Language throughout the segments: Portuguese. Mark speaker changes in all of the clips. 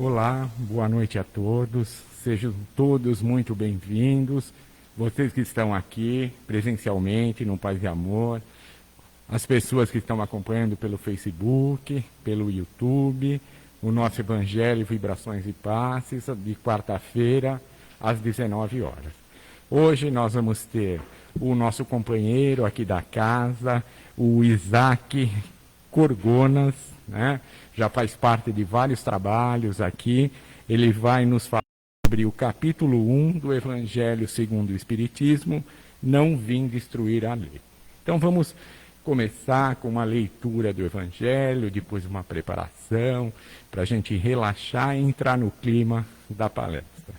Speaker 1: Olá, boa noite a todos. Sejam todos muito bem-vindos. Vocês que estão aqui presencialmente no Paz e Amor, as pessoas que estão acompanhando pelo Facebook, pelo YouTube, o nosso Evangelho Vibrações e Passes, de quarta-feira, às 19 horas. Hoje nós vamos ter o nosso companheiro aqui da casa, o Isaac Corgonas, né? Já faz parte de vários trabalhos aqui. Ele vai nos falar sobre o capítulo 1 do Evangelho segundo o Espiritismo, Não Vim Destruir a Lei. Então vamos começar com uma leitura do Evangelho, depois uma preparação, para a gente relaxar e entrar no clima da palestra.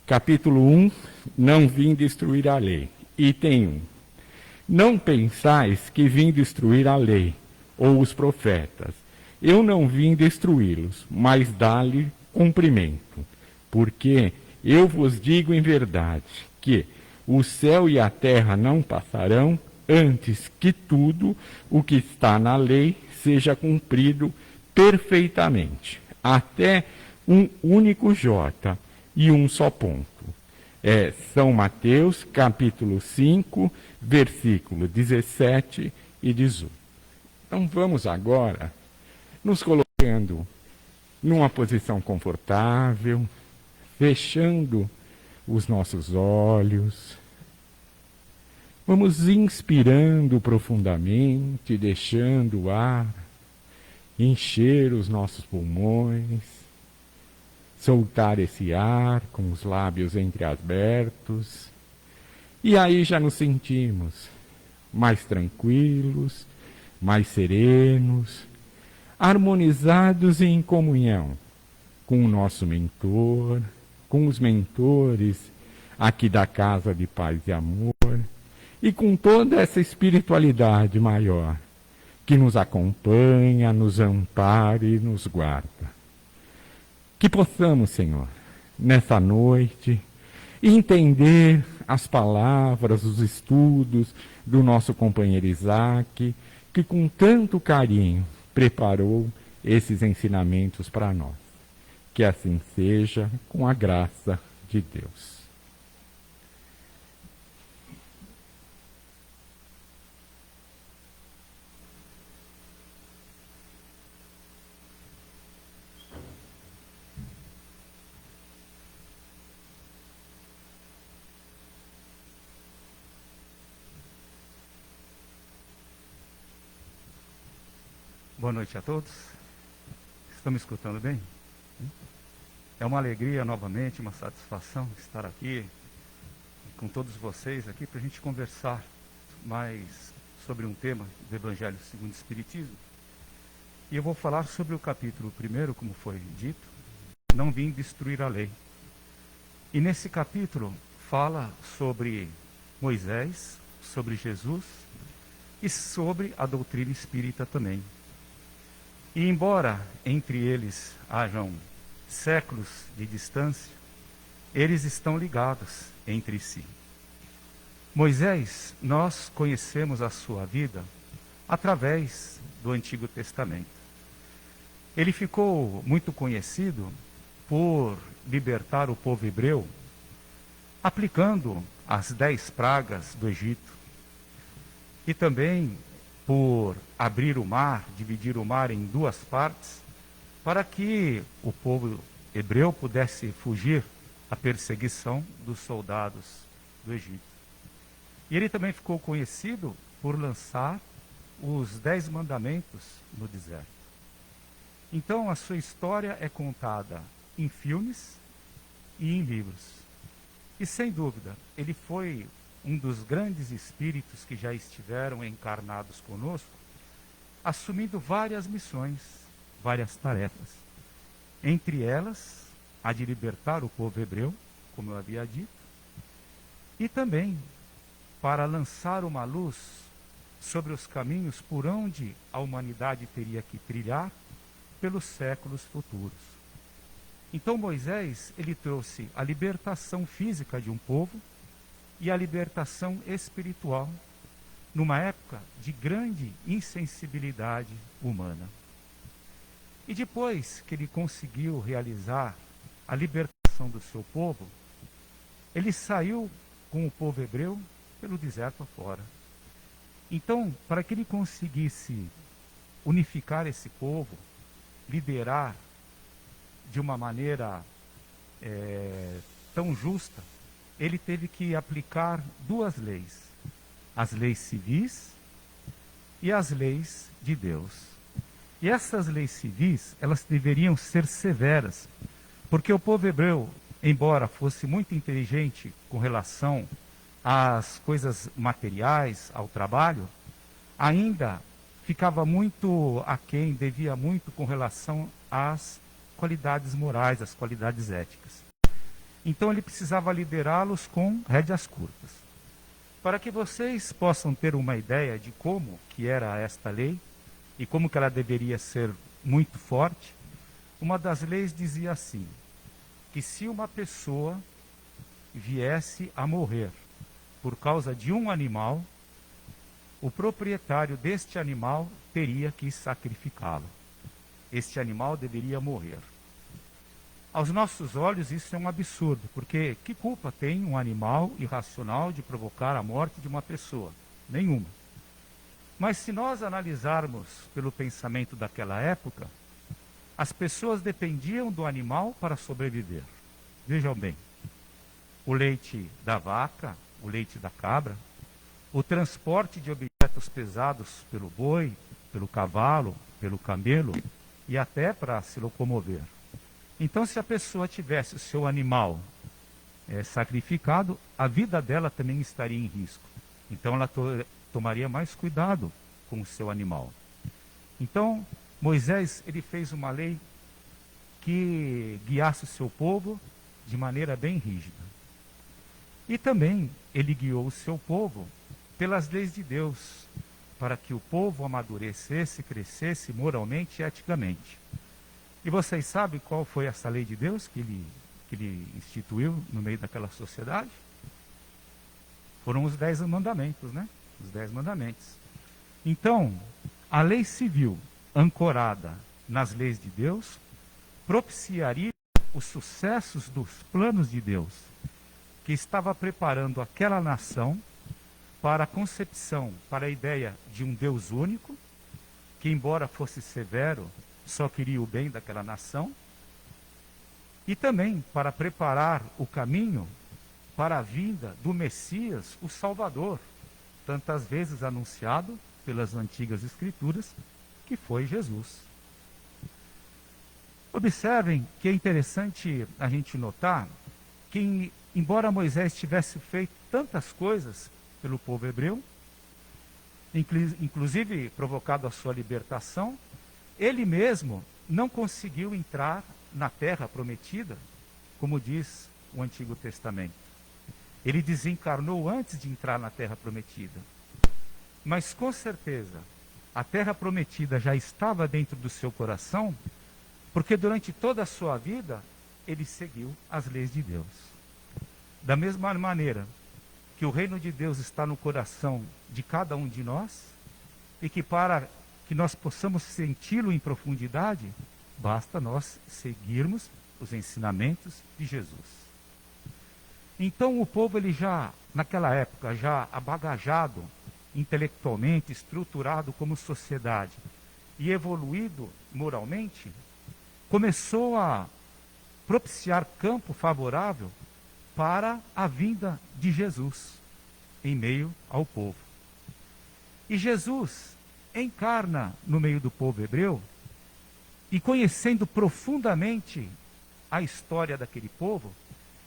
Speaker 1: Capítulo 1, Não Vim Destruir a Lei. Item 1. Não pensais que vim destruir a lei, ou os profetas. Eu não vim destruí-los, mas dar-lhe cumprimento. Porque eu vos digo em verdade que o céu e a terra não passarão antes que tudo o que está na lei seja cumprido perfeitamente, até um único J e um só ponto. É São Mateus, capítulo 5, versículo 17 e 18. Então vamos agora nos colocando numa posição confortável, fechando os nossos olhos. Vamos inspirando profundamente, deixando o ar encher os nossos pulmões, soltar esse ar com os lábios entreabertos. E aí já nos sentimos mais tranquilos, mais serenos, harmonizados e em comunhão com o nosso mentor, com os mentores aqui da Casa de Paz e Amor e com toda essa espiritualidade maior que nos acompanha, nos ampara e nos guarda. Que possamos, Senhor, nessa noite, entender as palavras, os estudos do nosso companheiro Isaac, que com tanto carinho preparou esses ensinamentos para nós. Que assim seja, com a graça de Deus.
Speaker 2: Boa noite a todos. Estão me escutando bem? É uma alegria novamente, uma satisfação estar aqui com todos vocês aqui para a gente conversar mais sobre um tema do Evangelho segundo o Espiritismo. E eu vou falar sobre o capítulo 1, como foi dito, Não Vim Destruir a Lei. E nesse capítulo fala sobre Moisés, sobre Jesus e sobre a doutrina espírita também. E embora entre eles hajam séculos de distância, eles estão ligados entre si. Moisés, nós conhecemos a sua vida através do Antigo Testamento. Ele ficou muito conhecido por libertar o povo hebreu, aplicando as 10 pragas do Egito. E também por abrir o mar, dividir o mar em 2 partes, para que o povo hebreu pudesse fugir à perseguição dos soldados do Egito. E ele também ficou conhecido por lançar os 10 mandamentos no deserto. Então a sua história é contada em filmes e em livros. E sem dúvida, ele foi um dos grandes espíritos que já estiveram encarnados conosco, assumindo várias missões, várias tarefas. Entre elas, a de libertar o povo hebreu, como eu havia dito, e também para lançar uma luz sobre os caminhos por onde a humanidade teria que trilhar pelos séculos futuros. Então Moisés, ele trouxe a libertação física de um povo e a libertação espiritual, numa época de grande insensibilidade humana. E depois que ele conseguiu realizar a libertação do seu povo, ele saiu com o povo hebreu pelo deserto afora. Então, para que ele conseguisse unificar esse povo, liderar de uma maneira tão justa, ele teve que aplicar duas leis: as leis civis e as leis de Deus. E essas leis civis, elas deveriam ser severas, porque o povo hebreu, embora fosse muito inteligente com relação às coisas materiais, ao trabalho, ainda ficava muito aquém, devia muito com relação às qualidades morais, às qualidades éticas. Então ele precisava liderá-los com rédeas curtas. Para que vocês possam ter uma ideia de como que era esta lei e como que ela deveria ser muito forte, uma das leis dizia assim, que se uma pessoa viesse a morrer por causa de um animal, o proprietário deste animal teria que sacrificá-lo. Este animal deveria morrer. Aos nossos olhos isso é um absurdo, porque que culpa tem um animal irracional de provocar a morte de uma pessoa? Nenhuma. Mas se nós analisarmos pelo pensamento daquela época, as pessoas dependiam do animal para sobreviver. Vejam bem, o leite da vaca, o leite da cabra, o transporte de objetos pesados pelo boi, pelo cavalo, pelo camelo e até para se locomover. Então, se a pessoa tivesse o seu animal sacrificado, a vida dela também estaria em risco. Então, ela tomaria mais cuidado com o seu animal. Então, Moisés ele fez uma lei que guiasse o seu povo de maneira bem rígida. E também ele guiou o seu povo pelas leis de Deus, para que o povo amadurecesse, crescesse moralmente e eticamente. E vocês sabem qual foi essa lei de Deus que ele instituiu no meio daquela sociedade? Foram os 10 mandamentos, né? Os 10 mandamentos. Então, a lei civil, ancorada nas leis de Deus, propiciaria os sucessos dos planos de Deus, que estava preparando aquela nação para a concepção, para a ideia de um Deus único, que embora fosse severo, só queria o bem daquela nação, e também para preparar o caminho para a vinda do Messias, o Salvador, tantas vezes anunciado pelas antigas Escrituras, que foi Jesus. Observem que é interessante a gente notar que, embora Moisés tivesse feito tantas coisas pelo povo hebreu, inclusive provocado a sua libertação, ele mesmo não conseguiu entrar na terra prometida, como diz o Antigo Testamento. Ele desencarnou antes de entrar na terra prometida. Mas com certeza, a terra prometida já estava dentro do seu coração, porque durante toda a sua vida, ele seguiu as leis de Deus. Da mesma maneira que o reino de Deus está no coração de cada um de nós, e que para que nós possamos senti-lo em profundidade, basta nós seguirmos os ensinamentos de Jesus. Então o povo, ele já, naquela época, já abagajado intelectualmente, estruturado como sociedade e evoluído moralmente, começou a propiciar campo favorável para a vinda de Jesus em meio ao povo. E Jesus encarna no meio do povo hebreu e, conhecendo profundamente a história daquele povo,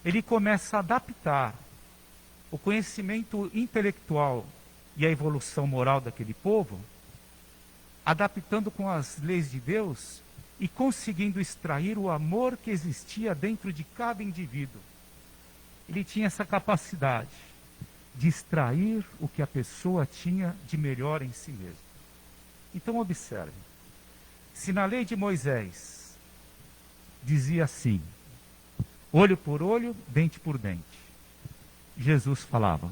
Speaker 2: ele começa a adaptar o conhecimento intelectual e a evolução moral daquele povo, adaptando com as leis de Deus e conseguindo extrair o amor que existia dentro de cada indivíduo. Ele tinha essa capacidade de extrair o que a pessoa tinha de melhor em si mesmo. Então observe, se na lei de Moisés dizia assim, olho por olho, dente por dente, Jesus falava,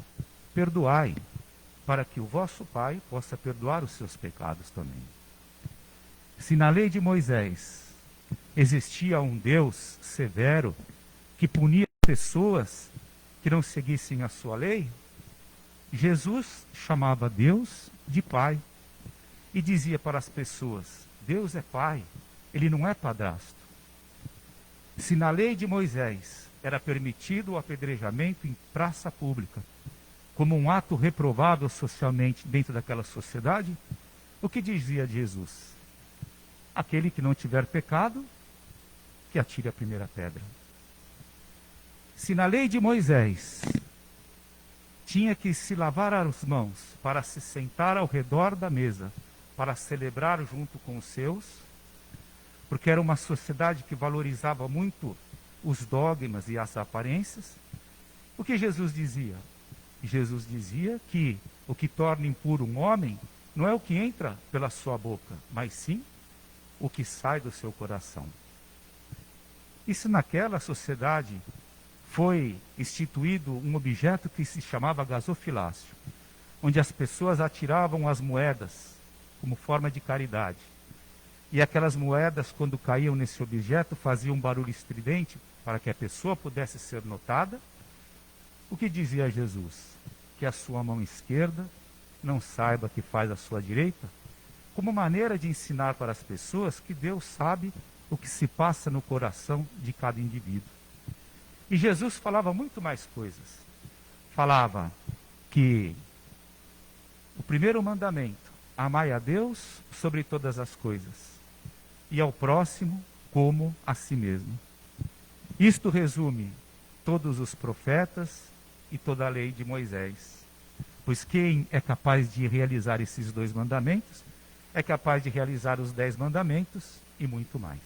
Speaker 2: perdoai, para que o vosso Pai possa perdoar os seus pecados também. Se na lei de Moisés existia um Deus severo que punia pessoas que não seguissem a sua lei, Jesus chamava Deus de Pai e dizia para as pessoas: Deus é Pai, Ele não é padrasto. Se na lei de Moisés era permitido o apedrejamento em praça pública, como um ato reprovável socialmente dentro daquela sociedade, o que dizia Jesus? Aquele que não tiver pecado, que atire a primeira pedra. Se na lei de Moisés tinha que se lavar as mãos para se sentar ao redor da mesa, para celebrar junto com os seus, porque era uma sociedade que valorizava muito os dogmas e as aparências, o que Jesus dizia? Jesus dizia que o que torna impuro um homem não é o que entra pela sua boca, mas sim o que sai do seu coração. Isso naquela sociedade foi instituído um objeto que se chamava gasofilácio, onde as pessoas atiravam as moedas como forma de caridade. E aquelas moedas, quando caíam nesse objeto, faziam um barulho estridente para que a pessoa pudesse ser notada. O que dizia Jesus? Que a sua mão esquerda não saiba que faz a sua direita, como maneira de ensinar para as pessoas que Deus sabe o que se passa no coração de cada indivíduo. E Jesus falava muito mais coisas. Falava que o primeiro mandamento, amai a Deus sobre todas as coisas, e ao próximo como a si mesmo. Isto resume todos os profetas e toda a lei de Moisés. Pois quem é capaz de realizar esses 2 mandamentos, é capaz de realizar os 10 mandamentos e muito mais.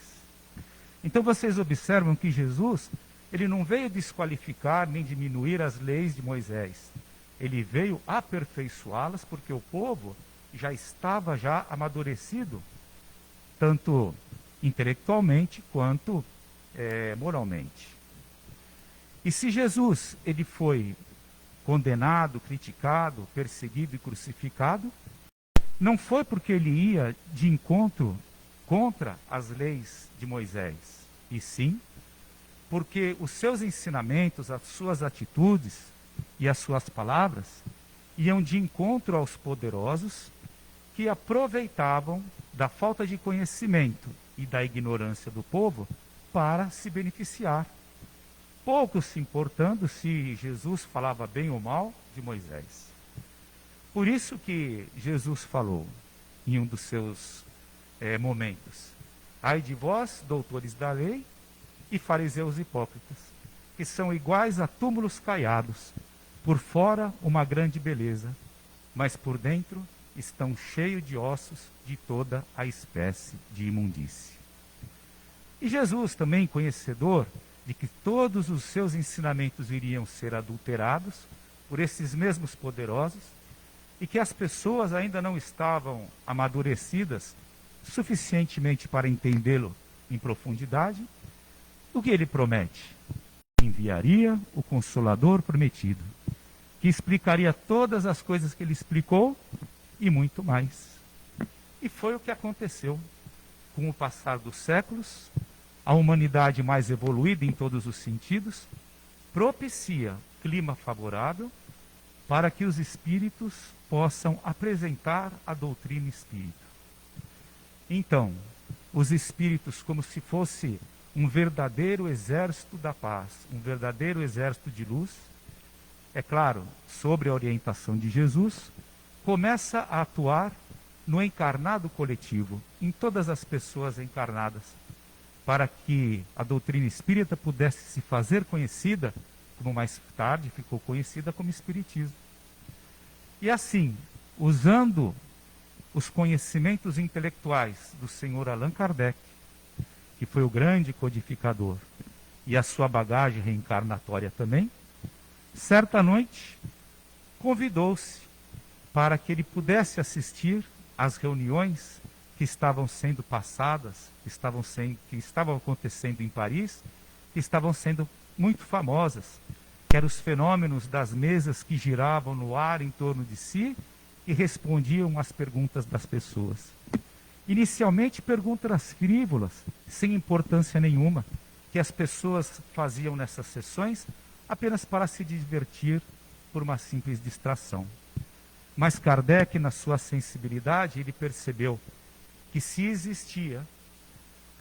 Speaker 2: Então vocês observam que Jesus, ele não veio desqualificar nem diminuir as leis de Moisés. Ele veio aperfeiçoá-las porque o povo já estava amadurecido, tanto intelectualmente quanto moralmente. E se Jesus ele foi condenado, criticado, perseguido e crucificado, não foi porque ele ia de encontro contra as leis de Moisés, e sim porque os seus ensinamentos, as suas atitudes e as suas palavras iam de encontro aos poderosos que aproveitavam da falta de conhecimento e da ignorância do povo para se beneficiar, pouco se importando se Jesus falava bem ou mal de Moisés. Por isso que Jesus falou em um dos seus momentos: ai de vós, doutores da lei e fariseus hipócritas, que são iguais a túmulos caiados, por fora uma grande beleza, mas por dentro estão cheios de ossos de toda a espécie de imundície. E Jesus, também conhecedor de que todos os seus ensinamentos iriam ser adulterados por esses mesmos poderosos, e que as pessoas ainda não estavam amadurecidas suficientemente para entendê-lo em profundidade, o que ele promete? Enviaria o Consolador prometido, que explicaria todas as coisas que ele explicou e muito mais. E foi o que aconteceu. Com o passar dos séculos, a humanidade mais evoluída em todos os sentidos propicia clima favorável para que os espíritos possam apresentar a doutrina espírita. Então, os espíritos, como se fosse um verdadeiro exército da paz, um verdadeiro exército de luz, é claro, sob a orientação de Jesus, começa a atuar no encarnado coletivo, em todas as pessoas encarnadas, para que a doutrina espírita pudesse se fazer conhecida, como mais tarde ficou conhecida como Espiritismo. E assim, usando os conhecimentos intelectuais do senhor Allan Kardec, que foi o grande codificador, e a sua bagagem reencarnatória também, certa noite, convidou-se para que ele pudesse assistir às reuniões que estavam sendo passadas, que estavam acontecendo em Paris, que estavam sendo muito famosas, que eram os fenômenos das mesas que giravam no ar em torno de si e respondiam às perguntas das pessoas. Inicialmente, perguntas frívolas, sem importância nenhuma, que as pessoas faziam nessas sessões apenas para se divertir por uma simples distração. Mas Kardec, na sua sensibilidade, ele percebeu que se existia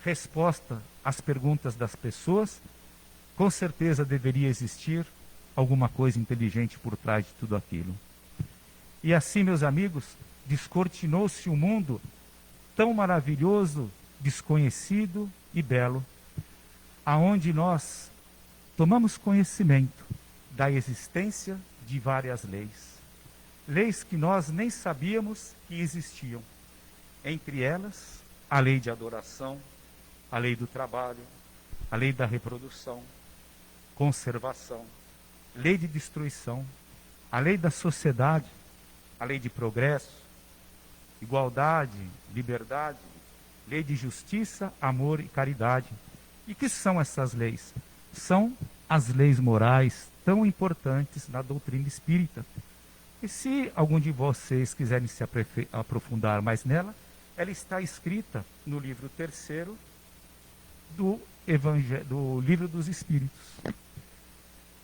Speaker 2: resposta às perguntas das pessoas, com certeza deveria existir alguma coisa inteligente por trás de tudo aquilo. E assim, meus amigos, descortinou-se um mundo tão maravilhoso, desconhecido e belo, aonde nós tomamos conhecimento da existência de várias leis. Leis que nós nem sabíamos que existiam. Entre elas, a lei de adoração, a lei do trabalho, a lei da reprodução, conservação, lei de destruição, a lei da sociedade, a lei de progresso, igualdade, liberdade, lei de justiça, amor e caridade. E que são essas leis? São as leis morais tão importantes na doutrina espírita. E se algum de vocês quiserem se aprofundar mais nela, ela está escrita no livro 3º do Livro dos Espíritos.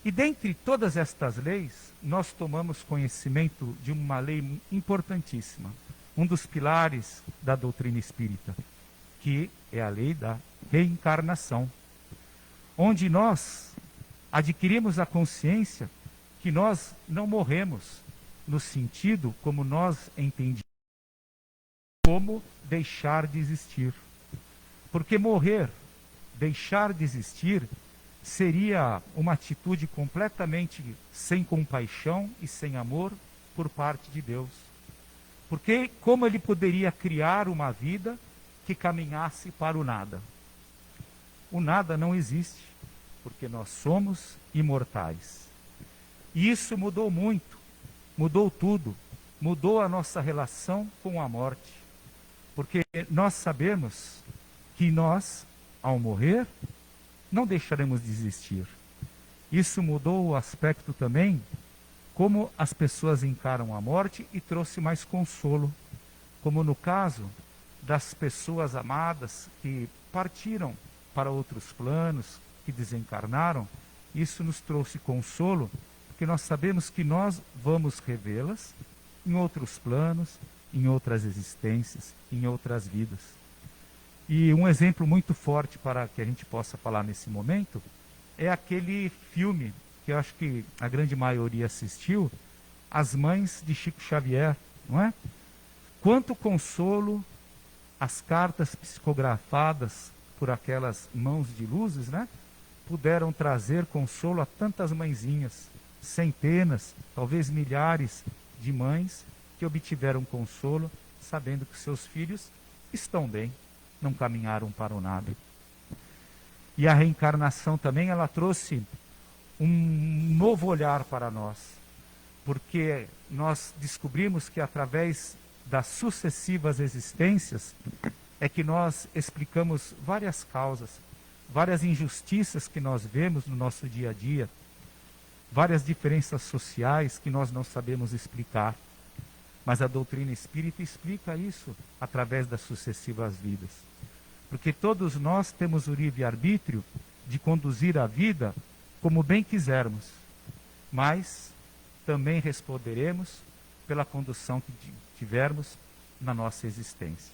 Speaker 2: E dentre todas estas leis, nós tomamos conhecimento de uma lei importantíssima, um dos pilares da doutrina espírita, que é a lei da reencarnação, onde nós adquirimos a consciência que nós não morremos no sentido como nós entendemos, como deixar de existir. Porque morrer, deixar de existir, seria uma atitude completamente sem compaixão e sem amor por parte de Deus. Porque como ele poderia criar uma vida que caminhasse para o nada? O nada não existe, porque nós somos imortais. E isso mudou muito, mudou tudo, mudou a nossa relação com a morte. Porque nós sabemos que nós, ao morrer, não deixaremos de existir. Isso mudou o aspecto também, como as pessoas encaram a morte e trouxe mais consolo. Como no caso das pessoas amadas que partiram para outros planos, que desencarnaram, isso nos trouxe consolo, porque nós sabemos que nós vamos revê-las em outros planos, em outras existências, em outras vidas. E um exemplo muito forte para que a gente possa falar nesse momento é aquele filme que eu acho que a grande maioria assistiu, As Mães de Chico Xavier, não é? Quanto consolo as cartas psicografadas por aquelas mãos de luzes, né? Puderam trazer consolo a tantas mãezinhas, centenas, talvez milhares de mães que obtiveram consolo sabendo que seus filhos estão bem, não caminharam para o nada. E a reencarnação também, ela trouxe um novo olhar para nós, porque nós descobrimos que através das sucessivas existências é que nós explicamos várias causas, várias injustiças que nós vemos no nosso dia a dia, várias diferenças sociais que nós não sabemos explicar. Mas a doutrina espírita explica isso através das sucessivas vidas. Porque todos nós temos o livre-arbítrio de conduzir a vida como bem quisermos, mas também responderemos pela condução que tivermos na nossa existência.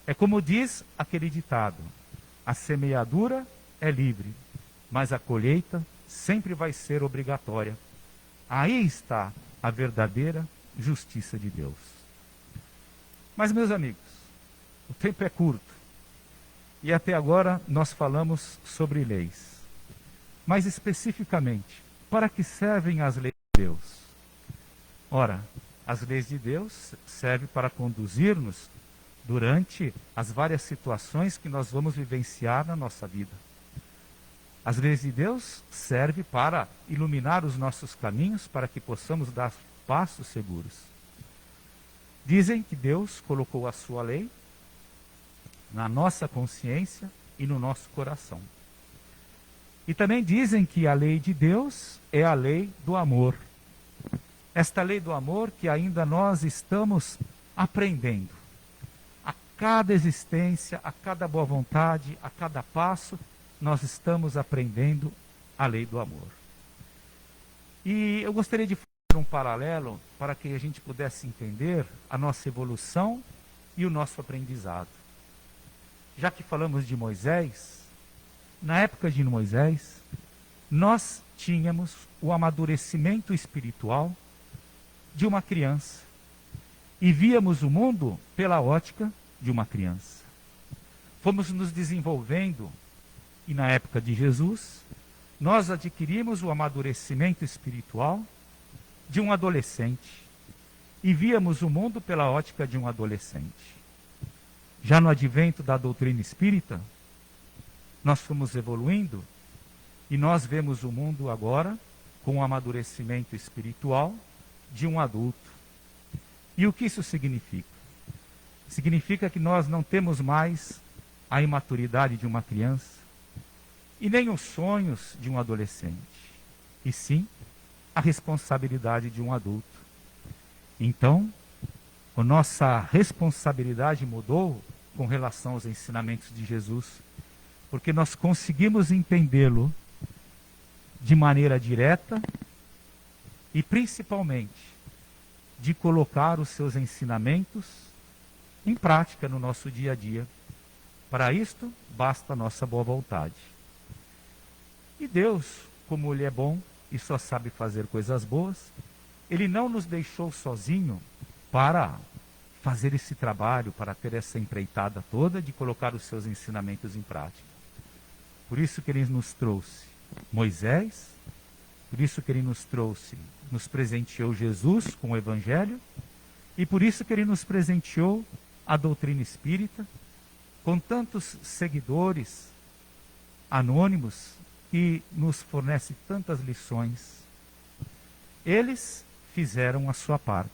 Speaker 2: É como diz aquele ditado: a semeadura é livre, mas a colheita sempre vai ser obrigatória. Aí está a verdadeira justiça de Deus. Mas, meus amigos, o tempo é curto. E até agora nós falamos sobre leis. Mais especificamente, para que servem as leis de Deus? Ora, as leis de Deus servem para conduzir-nos durante as várias situações que nós vamos vivenciar na nossa vida. As leis de Deus servem para iluminar os nossos caminhos, para que possamos dar passos seguros. Dizem que Deus colocou a sua lei na nossa consciência e no nosso coração. E também dizem que a lei de Deus é a lei do amor. Esta lei do amor que ainda nós estamos aprendendo. cada existência, a cada boa vontade, a cada passo, nós estamos aprendendo a lei do amor. E eu gostaria de fazer um paralelo para que a gente pudesse entender a nossa evolução e o nosso aprendizado. Já que falamos de Moisés, na época de Moisés, nós tínhamos o amadurecimento espiritual de uma criança e víamos o mundo pela ótica de uma criança. Fomos nos desenvolvendo e na época de Jesus, nós adquirimos o amadurecimento espiritual de um adolescente e víamos o mundo pela ótica de um adolescente. Já no advento da doutrina espírita, nós fomos evoluindo e nós vemos o mundo agora com o amadurecimento espiritual de um adulto. E o que isso significa? Significa que nós não temos mais a imaturidade de uma criança e nem os sonhos de um adolescente, e sim a responsabilidade de um adulto. Então, a nossa responsabilidade mudou com relação aos ensinamentos de Jesus, porque nós conseguimos entendê-lo de maneira direta e principalmente de colocar os seus ensinamentos em prática no nosso dia a dia. Para isto, basta a nossa boa vontade. E Deus, como Ele é bom e só sabe fazer coisas boas, Ele não nos deixou sozinho para fazer esse trabalho, para ter essa empreitada toda de colocar os seus ensinamentos em prática. Por isso que Ele nos trouxe Moisés, por isso que Ele nos presenteou Jesus com o Evangelho, e por isso que Ele nos presenteou a doutrina espírita, com tantos seguidores anônimos que nos fornece tantas lições. Eles fizeram a sua parte.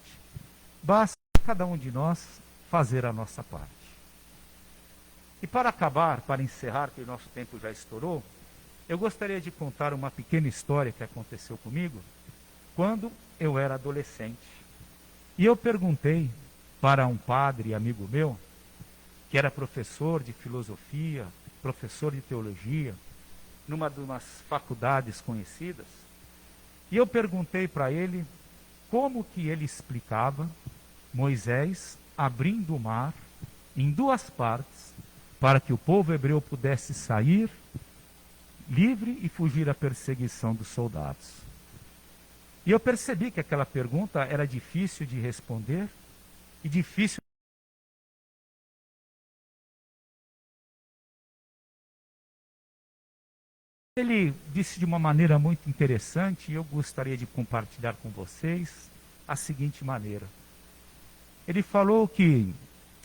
Speaker 2: Basta cada um de nós fazer a nossa parte. E para acabar, para encerrar, que o nosso tempo já estourou, eu gostaria de contar uma pequena história que aconteceu comigo quando eu era adolescente. E eu perguntei para um padre amigo meu, que era professor de filosofia, professor de teologia, numa de umas faculdades conhecidas, e eu perguntei para ele como que ele explicava Moisés abrindo o mar em duas partes para que o povo hebreu pudesse sair livre e fugir à perseguição dos soldados. E eu percebi que aquela pergunta era difícil de responder e difícil. Ele disse de uma maneira muito interessante, e eu gostaria de compartilhar com vocês a seguinte maneira. Ele falou que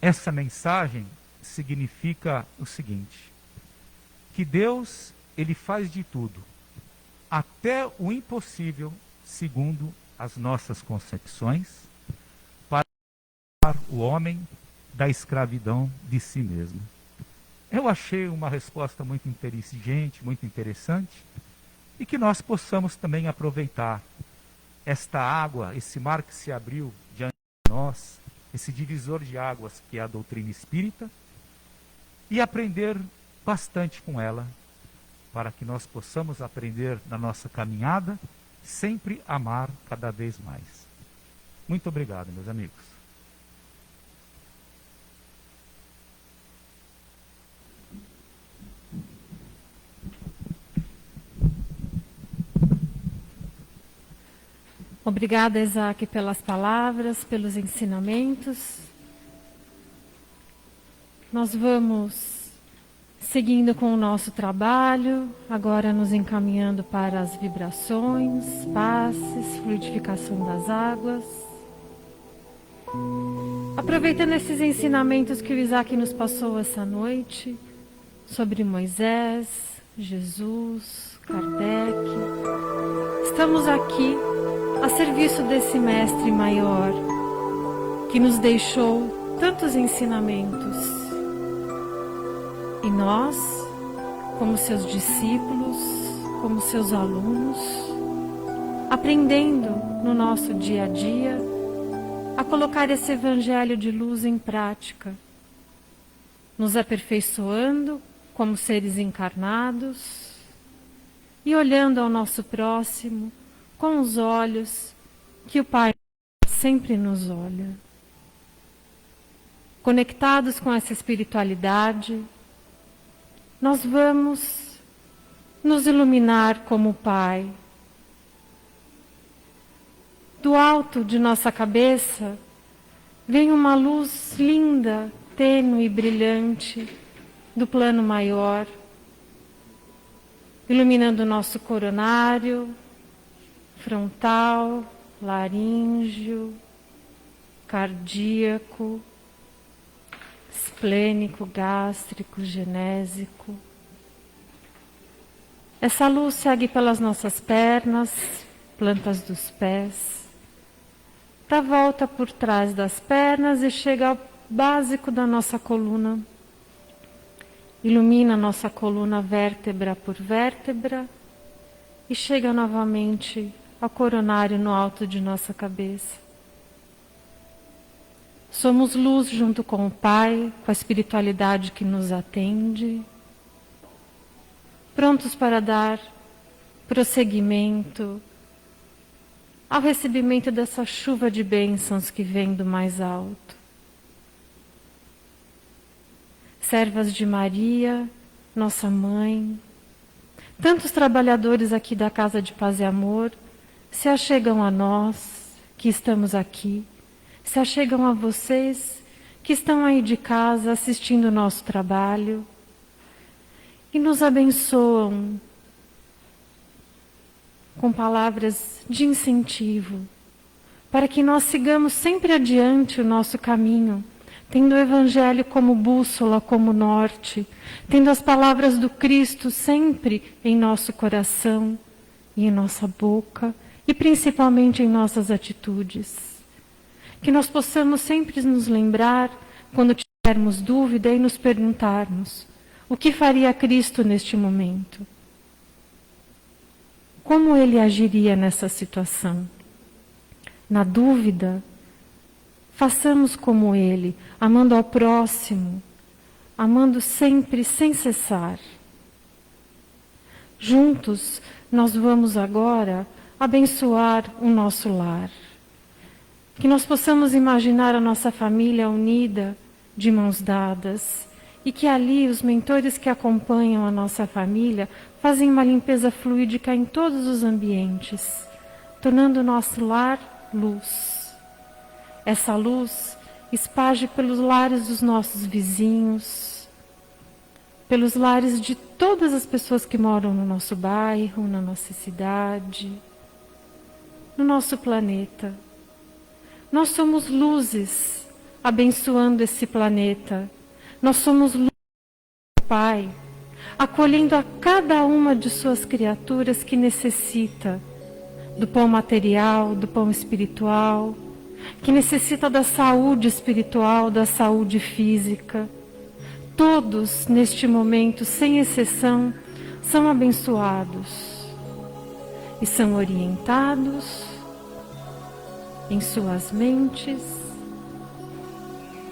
Speaker 2: essa mensagem significa o seguinte: que Deus, Ele faz de tudo, até o impossível, segundo as nossas concepções, para livrar o homem da escravidão de si mesmo. Eu achei uma resposta muito inteligente, muito interessante, e que nós possamos também aproveitar esta água, esse mar que se abriu diante de nós, esse divisor de águas que é a doutrina espírita, e aprender bastante com ela, para que nós possamos aprender na nossa caminhada, sempre amar cada vez mais. Muito obrigado, meus amigos.
Speaker 3: Obrigada, Isaac, pelas palavras, pelos ensinamentos. Nós vamos seguindo com o nosso trabalho, agora nos encaminhando para as vibrações, passes, fluidificação das águas. Aproveitando esses ensinamentos que o Isaac nos passou essa noite, sobre Moisés, Jesus, Kardec, estamos aqui a serviço desse mestre maior, que nos deixou tantos ensinamentos. E nós, como seus discípulos, como seus alunos, aprendendo no nosso dia a dia a colocar esse evangelho de luz em prática, nos aperfeiçoando como seres encarnados e olhando ao nosso próximo com os olhos que o Pai sempre nos olha. Conectados com essa espiritualidade, nós vamos nos iluminar como o Pai. Do alto de nossa cabeça vem uma luz linda, tênue e brilhante do plano maior, iluminando o nosso coronário, frontal, laríngeo, cardíaco, esplênico, gástrico, genésico. Essa luz segue pelas nossas pernas, plantas dos pés, dá volta por trás das pernas e chega ao básico da nossa coluna. Ilumina a nossa coluna vértebra por vértebra e chega novamente ao coronário no alto de nossa cabeça. Somos luz junto com o Pai, com a espiritualidade que nos atende, prontos para dar prosseguimento ao recebimento dessa chuva de bênçãos que vem do mais alto. Servas de Maria, nossa mãe, tantos trabalhadores aqui da Casa de Paz e Amor se achegam a nós que estamos aqui, se achegam a vocês que estão aí de casa assistindo o nosso trabalho e nos abençoam com palavras de incentivo para que nós sigamos sempre adiante o nosso caminho, tendo o Evangelho como bússola, como norte, tendo as palavras do Cristo sempre em nosso coração e em nossa boca e principalmente em nossas atitudes. Que nós possamos sempre nos lembrar, quando tivermos dúvida, e nos perguntarmos: o que faria Cristo neste momento? Como Ele agiria nessa situação? Na dúvida, façamos como Ele, amando ao próximo, amando sempre sem cessar. Juntos, nós vamos agora abençoar o nosso lar. Que nós possamos imaginar a nossa família unida, de mãos dadas, e que ali os mentores que acompanham a nossa família fazem uma limpeza fluídica em todos os ambientes, tornando o nosso lar luz. Essa luz esparge pelos lares dos nossos vizinhos, pelos lares de todas as pessoas que moram no nosso bairro, na nossa cidade, no nosso planeta. Nós somos luzes abençoando esse planeta. Nós somos luz do Pai, acolhendo a cada uma de suas criaturas que necessita do pão material, do pão espiritual, que necessita da saúde espiritual, da saúde física. Todos, neste momento, sem exceção, são abençoados e são orientados em suas mentes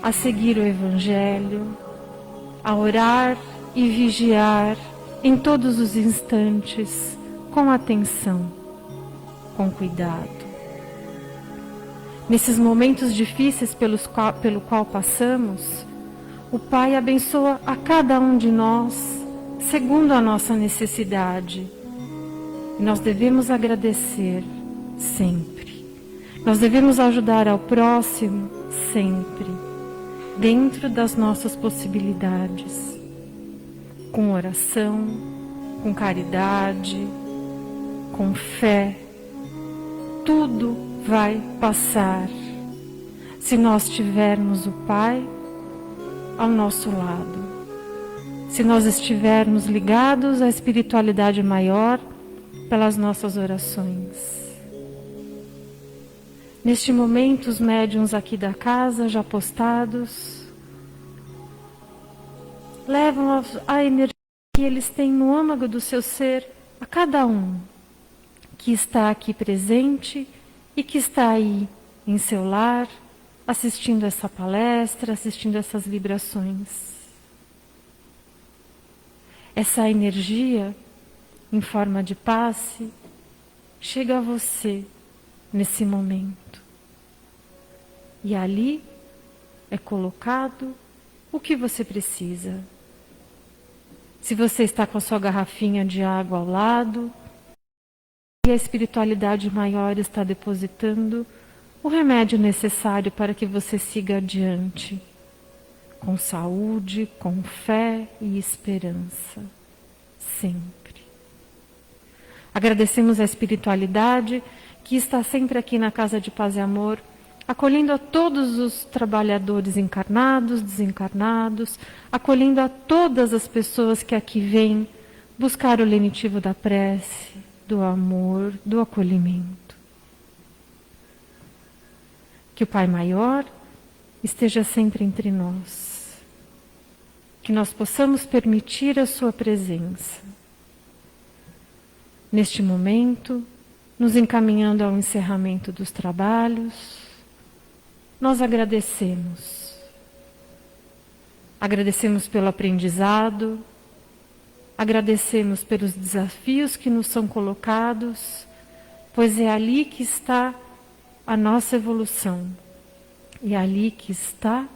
Speaker 3: a seguir o Evangelho, a orar e vigiar em todos os instantes, com atenção, com cuidado. Nesses momentos difíceis pelo qual passamos, o Pai abençoa a cada um de nós, segundo a nossa necessidade. E nós devemos agradecer sempre. Nós devemos ajudar ao próximo sempre, dentro das nossas possibilidades, com oração, com caridade, com fé. Tudo vai passar se nós tivermos o Pai ao nosso lado, se nós estivermos ligados à espiritualidade maior pelas nossas orações. Neste momento, os médiuns aqui da casa, já postados, levam a energia que eles têm no âmago do seu ser a cada um que está aqui presente e que está aí em seu lar, assistindo essa palestra, assistindo essas vibrações. essa energia, em forma de passe, chega a você nesse momento. E ali é colocado o que você precisa. Se você está com a sua garrafinha de água ao lado, e a espiritualidade maior está depositando o remédio necessário para que você siga adiante, com saúde, com fé e esperança, sempre. Agradecemos a espiritualidade que está sempre aqui na Casa de Paz e Amor, acolhendo a todos os trabalhadores encarnados, desencarnados, acolhendo a todas as pessoas que aqui vêm buscar o lenitivo da prece, do amor, do acolhimento. Que o Pai Maior esteja sempre entre nós, que nós possamos permitir a sua presença. Neste momento, nos encaminhando ao encerramento dos trabalhos, nós agradecemos. Agradecemos pelo aprendizado, agradecemos pelos desafios que nos são colocados, pois é ali que está a nossa evolução, é ali que está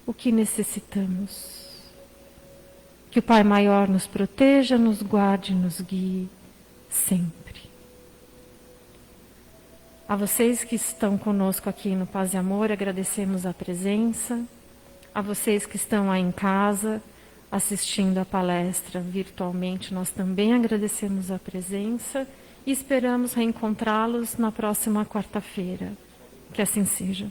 Speaker 3: o que necessitamos. Que o Pai Maior nos proteja, nos guarde, nos guie sempre. A vocês que estão conosco aqui no Paz e Amor, agradecemos a presença. A vocês que estão aí em casa, assistindo a palestra virtualmente, nós também agradecemos a presença e esperamos reencontrá-los na próxima quarta-feira. Que assim seja.